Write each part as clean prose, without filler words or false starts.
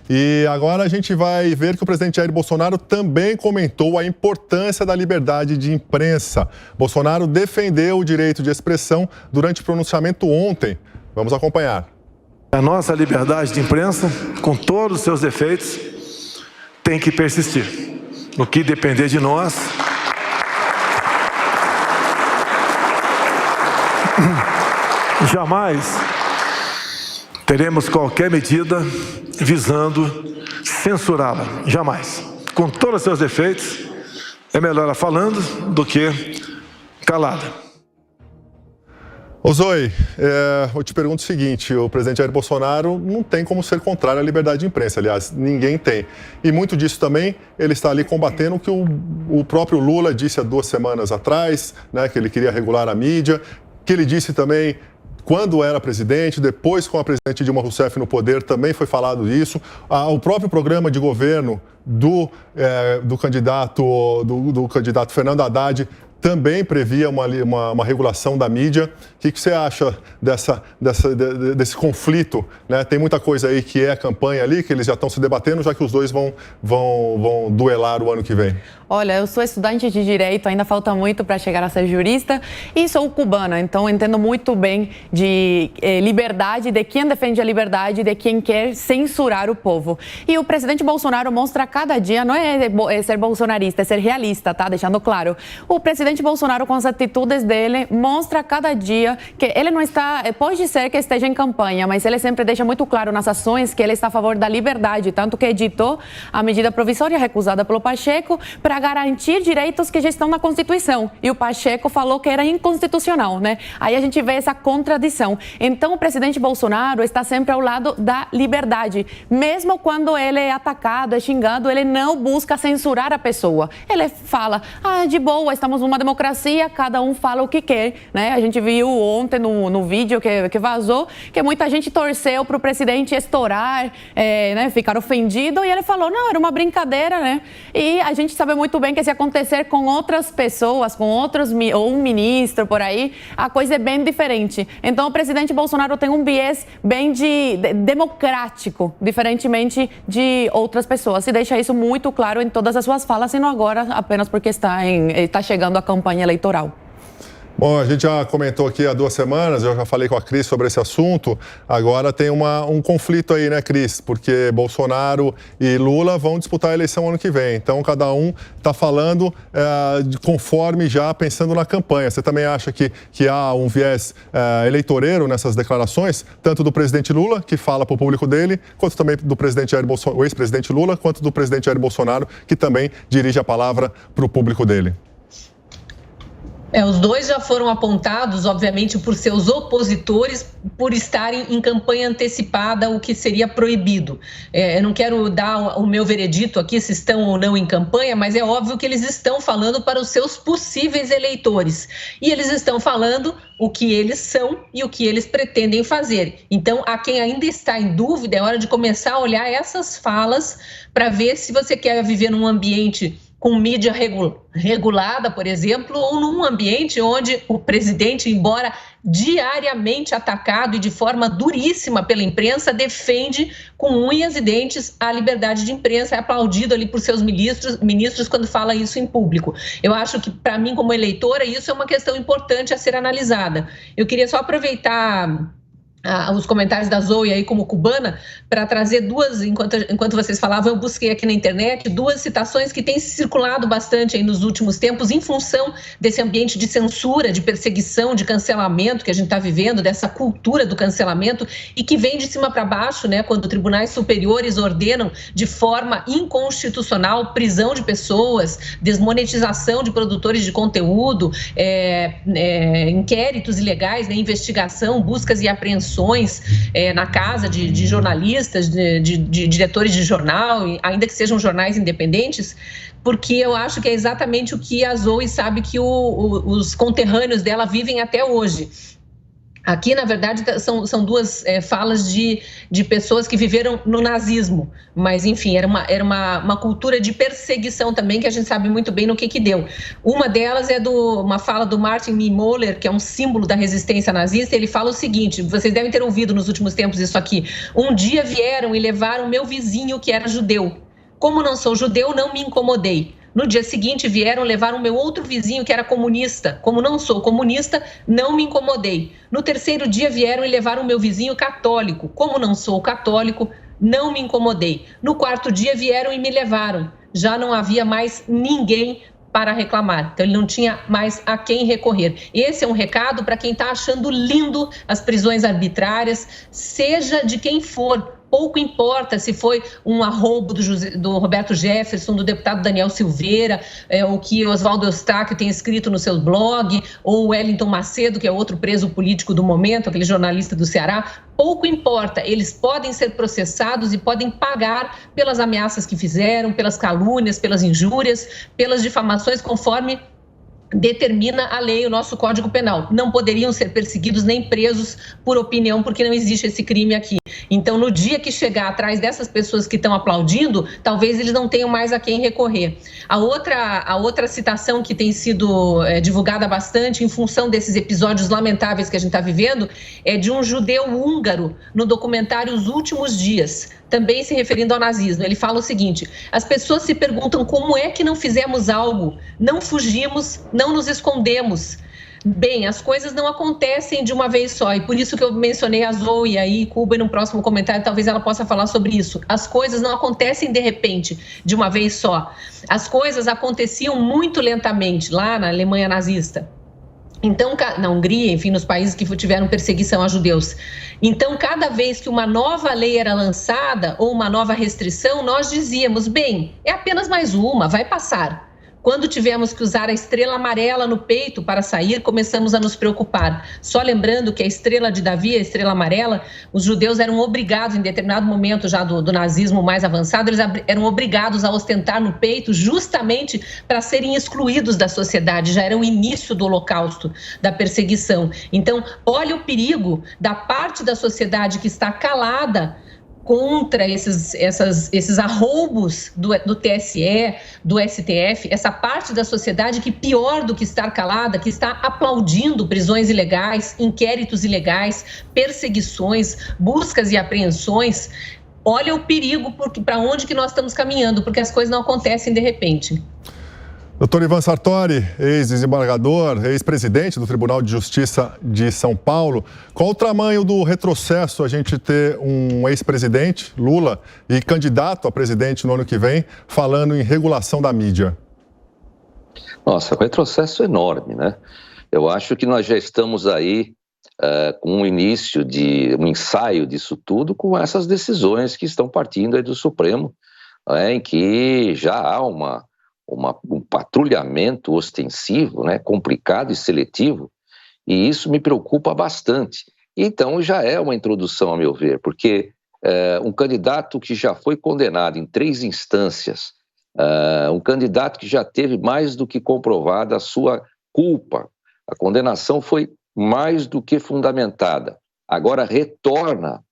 E agora a gente vai ver que o presidente Jair Bolsonaro também comentou a importância da liberdade de imprensa. Bolsonaro defendeu o direito de expressão durante o pronunciamento ontem. Vamos acompanhar. A nossa liberdade de imprensa, com todos os seus defeitos, tem que persistir. No que depender de nós, jamais teremos qualquer medida visando censurá-la. Jamais. Com todos os seus defeitos, é melhor ela falando do que calada. Ô Zoe, eu te pergunto o seguinte, o presidente Jair Bolsonaro não tem como ser contrário à liberdade de imprensa, aliás, ninguém tem. E muito disso também, ele está ali combatendo o que o próprio Lula disse há 2 semanas atrás, né, que ele queria regular a mídia, que ele disse também quando era presidente, depois com a presidente Dilma Rousseff no poder, também foi falado isso. O próprio programa de governo do candidato Fernando Haddad também previa uma regulação da mídia. O que você acha desse conflito, né? Tem muita coisa aí que é a campanha ali, que eles já estão se debatendo, já que os dois vão duelar o ano que vem. Olha, eu sou estudante de Direito, ainda falta muito para chegar a ser jurista, e sou cubana, então entendo muito bem de liberdade, de quem defende a liberdade, de quem quer censurar o povo. E o presidente Bolsonaro mostra a cada dia, não é ser bolsonarista, é ser realista, tá? Deixando claro. O presidente Bolsonaro, com as atitudes dele, mostra a cada dia que ele não está, pode ser que esteja em campanha, mas ele sempre deixa muito claro nas ações que ele está a favor da liberdade, tanto que editou a medida provisória recusada pelo Pacheco para garantir direitos que já estão na Constituição. E o Pacheco falou que era inconstitucional, né? Aí a gente vê essa contradição. Então, o presidente Bolsonaro está sempre ao lado da liberdade. Mesmo quando ele é atacado, é xingado, ele não busca censurar a pessoa. Ele fala, de boa, estamos numa democracia, cada um fala o que quer, né? A gente viu ontem no vídeo que vazou, que muita gente torceu para o presidente estourar, né? Ficar ofendido, e ele falou, não, era uma brincadeira, né? E a gente sabe muito bem que se acontecer com outras pessoas, ou um ministro por aí, a coisa é bem diferente. Então, o presidente Bolsonaro tem um viés bem democrático, diferentemente de outras pessoas. E deixa isso muito claro em todas as suas falas, e não agora apenas porque está chegando a campanha eleitoral. Bom, a gente já comentou aqui há 2 semanas, eu já falei com a Cris sobre esse assunto. Agora tem um conflito aí, né, Cris? Porque Bolsonaro e Lula vão disputar a eleição ano que vem. Então, cada um está falando conforme já pensando na campanha. Você também acha que há um viés eleitoreiro nessas declarações? Tanto do presidente Lula, que fala para o público dele, quanto também do presidente Jair Bolsonaro, o ex-presidente Lula, quanto do presidente Jair Bolsonaro, que também dirige a palavra para o público dele. Os dois já foram apontados, obviamente, por seus opositores por estarem em campanha antecipada, o que seria proibido. Eu não quero dar o meu veredito aqui se estão ou não em campanha, mas é óbvio que eles estão falando para os seus possíveis eleitores. E eles estão falando o que eles são e o que eles pretendem fazer. Então, a quem ainda está em dúvida, é hora de começar a olhar essas falas para ver se você quer viver num ambiente com mídia regulada, por exemplo, ou num ambiente onde o presidente, embora diariamente atacado e de forma duríssima pela imprensa, defende com unhas e dentes a liberdade de imprensa, é aplaudido ali por seus ministros quando fala isso em público. Eu acho que, para mim, como eleitora, isso é uma questão importante a ser analisada. Eu queria só aproveitar os comentários da Zoe aí como cubana, para trazer duas, enquanto vocês falavam, eu busquei aqui na internet 2 citações que têm circulado bastante aí nos últimos tempos em função desse ambiente de censura, de perseguição, de cancelamento que a gente está vivendo, dessa cultura do cancelamento e que vem de cima para baixo, né, quando tribunais superiores ordenam de forma inconstitucional prisão de pessoas, desmonetização de produtores de conteúdo, inquéritos ilegais, né, investigação, buscas e apreensões na casa de jornalistas, de diretores de jornal, ainda que sejam jornais independentes, porque eu acho que é exatamente o que a Zoe sabe que os conterrâneos dela vivem até hoje. Aqui, na verdade, são duas falas de pessoas que viveram no nazismo, mas, enfim, era uma cultura de perseguição também, que a gente sabe muito bem no que deu. Uma delas é uma fala do Martin Niemöller, que é um símbolo da resistência nazista. Ele fala o seguinte, vocês devem ter ouvido nos últimos tempos isso aqui: um dia vieram e levaram meu vizinho que era judeu. Como não sou judeu, não me incomodei. No dia seguinte, vieram levar o meu outro vizinho que era comunista. Como não sou comunista, não me incomodei. No terceiro dia, vieram e levaram o meu vizinho católico. Como não sou católico, não me incomodei. No quarto dia, vieram e me levaram. Já não havia mais ninguém para reclamar. Então, ele não tinha mais a quem recorrer. Esse é um recado para quem está achando lindo as prisões arbitrárias, seja de quem for. Pouco importa se foi um arroubo do Roberto Jefferson, do deputado Daniel Silveira, o que Oswaldo Eustáquio tem escrito no seu blog, ou o Wellington Macedo, que é outro preso político do momento, aquele jornalista do Ceará. Pouco importa, eles podem ser processados e podem pagar pelas ameaças que fizeram, pelas calúnias, pelas injúrias, pelas difamações, conforme determina a lei, o nosso Código Penal. Não poderiam ser perseguidos nem presos por opinião, porque não existe esse crime aqui. Então, no dia que chegar atrás dessas pessoas que estão aplaudindo, talvez eles não tenham mais a quem recorrer. A outra citação que tem sido divulgada bastante em função desses episódios lamentáveis que a gente está vivendo é de um judeu húngaro no documentário Os Últimos Dias, também se referindo ao nazismo. Ele fala o seguinte: as pessoas se perguntam como é que não fizemos algo, não fugimos, não nos escondemos. Bem, as coisas não acontecem de uma vez só, e por isso que eu mencionei a Zoe aí, Cuba, e no próximo comentário talvez ela possa falar sobre isso. As coisas não acontecem de repente, de uma vez só. As coisas aconteciam muito lentamente lá na Alemanha nazista. Então, na Hungria, enfim, nos países que tiveram perseguição a judeus. Então, cada vez que uma nova lei era lançada ou uma nova restrição, nós dizíamos, bem, é apenas mais uma, vai passar. Quando tivemos que usar a estrela amarela no peito para sair, começamos a nos preocupar. Só lembrando que a estrela de Davi, a estrela amarela, os judeus eram obrigados, em determinado momento já do nazismo mais avançado, eles eram obrigados a ostentar no peito justamente para serem excluídos da sociedade. Já era o início do Holocausto, da perseguição. Então, olha o perigo da parte da sociedade que está calada contra esses arroubos do TSE, do STF, essa parte da sociedade que, pior do que estar calada, que está aplaudindo prisões ilegais, inquéritos ilegais, perseguições, buscas e apreensões. Olha o perigo para onde que nós estamos caminhando, porque as coisas não acontecem de repente. Doutor Ivan Sartori, ex-desembargador, ex-presidente do Tribunal de Justiça de São Paulo. Qual o tamanho do retrocesso a gente ter um ex-presidente, Lula, e candidato a presidente no ano que vem, falando em regulação da mídia? Nossa, o retrocesso é enorme, né? Eu acho que nós já estamos aí com um início de um ensaio disso tudo, com essas decisões que estão partindo aí do Supremo, em que já há um patrulhamento ostensivo, né, complicado e seletivo, e isso me preocupa bastante. Então já é uma introdução, a meu ver, porque um candidato que já foi condenado em 3 instâncias, um candidato que já teve mais do que comprovada a sua culpa, a condenação foi mais do que fundamentada, agora retorna,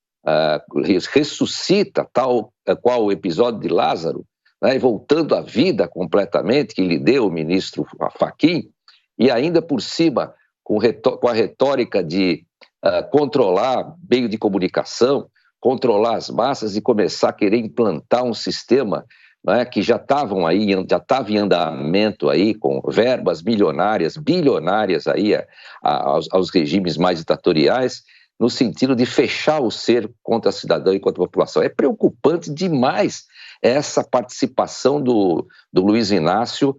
ressuscita, tal qual o episódio de Lázaro, né, voltando à vida completamente, que lhe deu o ministro Fachin, e ainda por cima, com a retórica de controlar meio de comunicação, controlar as massas e começar a querer implantar um sistema, né, que já estava em andamento aí, com verbas bilionárias aí aos regimes mais ditatoriais, no sentido de fechar o cerco contra a cidadã e contra a população. É preocupante demais essa participação do Luiz Inácio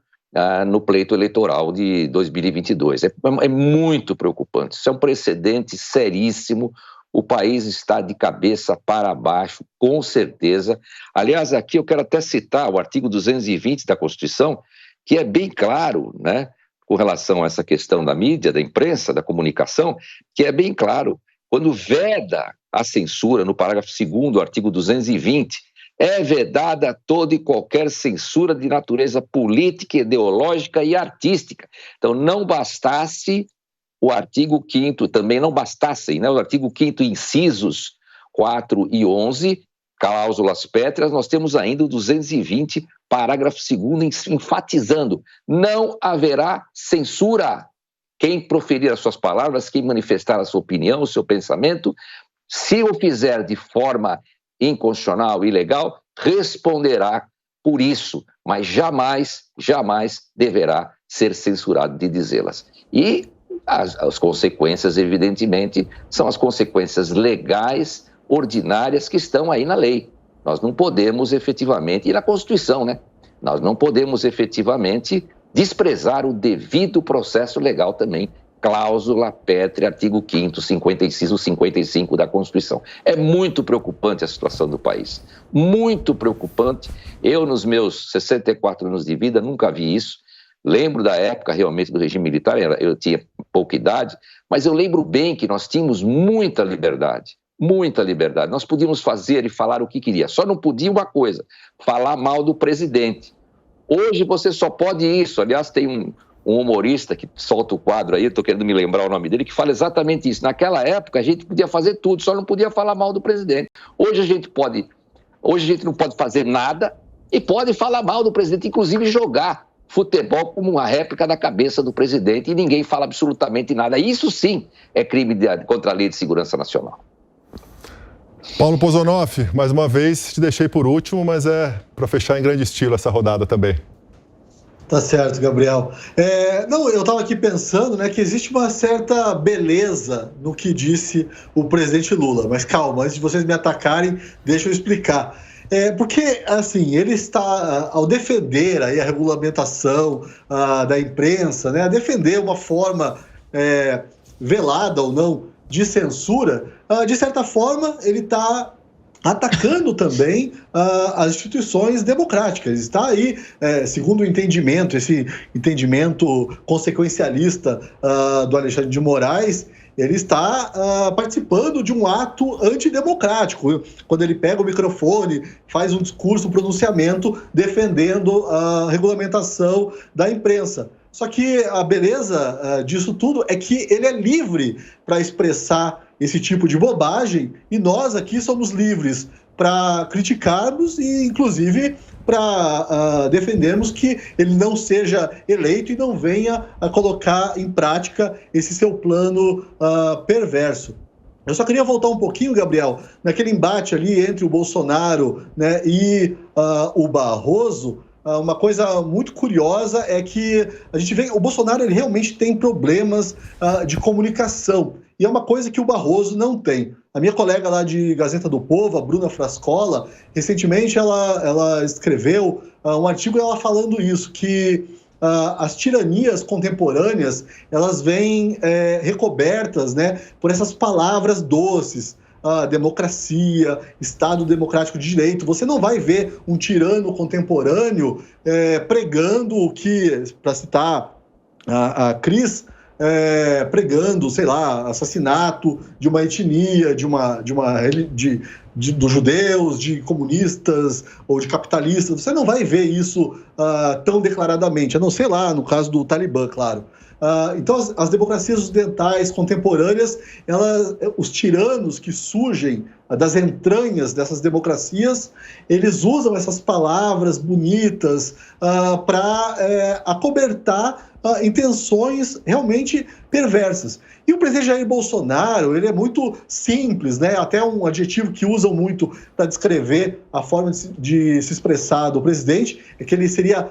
no pleito eleitoral de 2022. É muito preocupante. Isso é um precedente seríssimo. O país está de cabeça para baixo, com certeza. Aliás, aqui eu quero até citar o artigo 220 da Constituição, que é bem claro, né, com relação a essa questão da mídia, da imprensa, da comunicação, que é bem claro. Quando veda a censura, no parágrafo 2º do artigo 220, é vedada toda e qualquer censura de natureza política, ideológica e artística. Então, não bastasse o artigo 5º, também não bastassem, né? O artigo 5º, incisos 4 e 11, cláusulas pétreas, nós temos ainda o 220, parágrafo 2º, enfatizando, não haverá censura. Quem proferir as suas palavras, quem manifestar a sua opinião, o seu pensamento, se o fizer de forma inconstitucional, ilegal, responderá por isso, mas jamais deverá ser censurado de dizê-las. E as consequências, evidentemente, são as consequências legais, ordinárias, que estão aí na lei. Nós não podemos efetivamente, e na Constituição, né? Nós não podemos efetivamente desprezar o devido processo legal também, cláusula pétrea, artigo 5º, 56 ou 55 da Constituição. É muito preocupante a situação do país, muito preocupante. Eu, nos meus 64 anos de vida, nunca vi isso. Lembro da época realmente do regime militar, eu tinha pouca idade, mas eu lembro bem que nós tínhamos muita liberdade. Nós podíamos fazer e falar o que queria, só não podia uma coisa, falar mal do presidente. Hoje você só pode isso. Aliás, tem um humorista que solta o quadro aí, estou querendo me lembrar o nome dele, que fala exatamente isso. Naquela época a gente podia fazer tudo, só não podia falar mal do presidente. Hoje a gente não pode fazer nada e pode falar mal do presidente, inclusive jogar futebol como uma réplica da cabeça do presidente, e ninguém fala absolutamente nada. Isso sim é crime contra a Lei de Segurança Nacional. Paulo Pozonoff, mais uma vez te deixei por último, mas é para fechar em grande estilo essa rodada também. Tá certo, Gabriel. Eu estava aqui pensando, né, que existe uma certa beleza no que disse o presidente Lula, mas calma, antes de vocês me atacarem, deixa eu explicar. Porque, assim, ele está, ao defender aí a regulamentação da imprensa, né, a defender uma forma velada ou não de censura, de certa forma, ele está atacando também as instituições democráticas. Está aí, segundo o entendimento, esse entendimento consequencialista do Alexandre de Moraes, ele está participando de um ato antidemocrático, quando ele pega o microfone, faz um discurso, um pronunciamento defendendo a regulamentação da imprensa. Só que a beleza disso tudo é que ele é livre para expressar esse tipo de bobagem, e nós aqui somos livres para criticarmos e, inclusive, para defendermos que ele não seja eleito e não venha a colocar em prática esse seu plano perverso. Eu só queria voltar um pouquinho, Gabriel, naquele embate ali entre o Bolsonaro, né, e o Barroso. Uma coisa muito curiosa é que a gente vê que o Bolsonaro ele realmente tem problemas de comunicação. E é uma coisa que o Barroso não tem. A minha colega lá de Gazeta do Povo, a Bruna Frascola, recentemente ela escreveu um artigo ela falando isso, que as tiranias contemporâneas elas vêm recobertas, né, por essas palavras doces. Democracia, Estado democrático de direito. Você não vai ver um tirano contemporâneo pregando o que, para citar a Cris, pregando, sei lá, assassinato de uma etnia, dos judeus, de comunistas ou de capitalistas. Você não vai ver isso tão declaradamente, a não ser lá no caso do Talibã, claro. Então, as democracias ocidentais contemporâneas, os tiranos que surgem das entranhas dessas democracias, eles usam essas palavras bonitas para acobertar intenções realmente perversas. E o presidente Jair Bolsonaro, ele é muito simples, né? Até um adjetivo que usam muito para descrever a forma de se expressar do presidente é que ele seria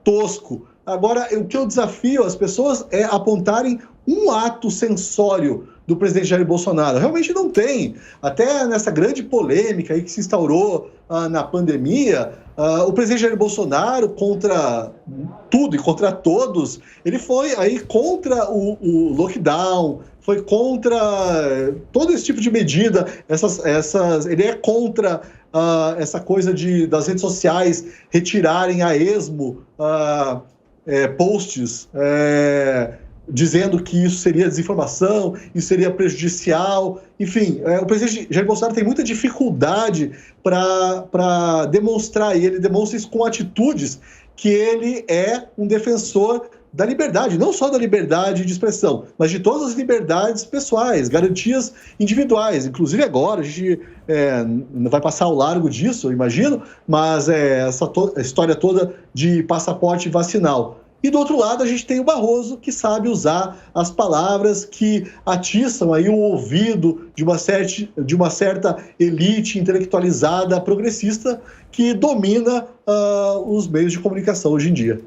tosco. Agora, o que eu desafio as pessoas é apontarem um ato censório do presidente Jair Bolsonaro. Realmente não tem. Até nessa grande polêmica aí que se instaurou na pandemia, o presidente Jair Bolsonaro, contra tudo e contra todos, ele foi aí contra o lockdown, foi contra todo esse tipo de medida, ele é contra essa coisa das redes sociais retirarem a esmo posts dizendo que isso seria desinformação, isso seria prejudicial. Enfim, o presidente Jair Bolsonaro tem muita dificuldade para demonstrar, e ele demonstra isso com atitudes, que ele é um defensor da liberdade, não só da liberdade de expressão, mas de todas as liberdades pessoais, garantias individuais. Inclusive agora, a gente não vai passar ao largo disso, eu imagino, mas essa história toda de passaporte vacinal. E do outro lado a gente tem o Barroso, que sabe usar as palavras que atiçam aí o ouvido de uma certa elite intelectualizada progressista que domina os meios de comunicação hoje em dia.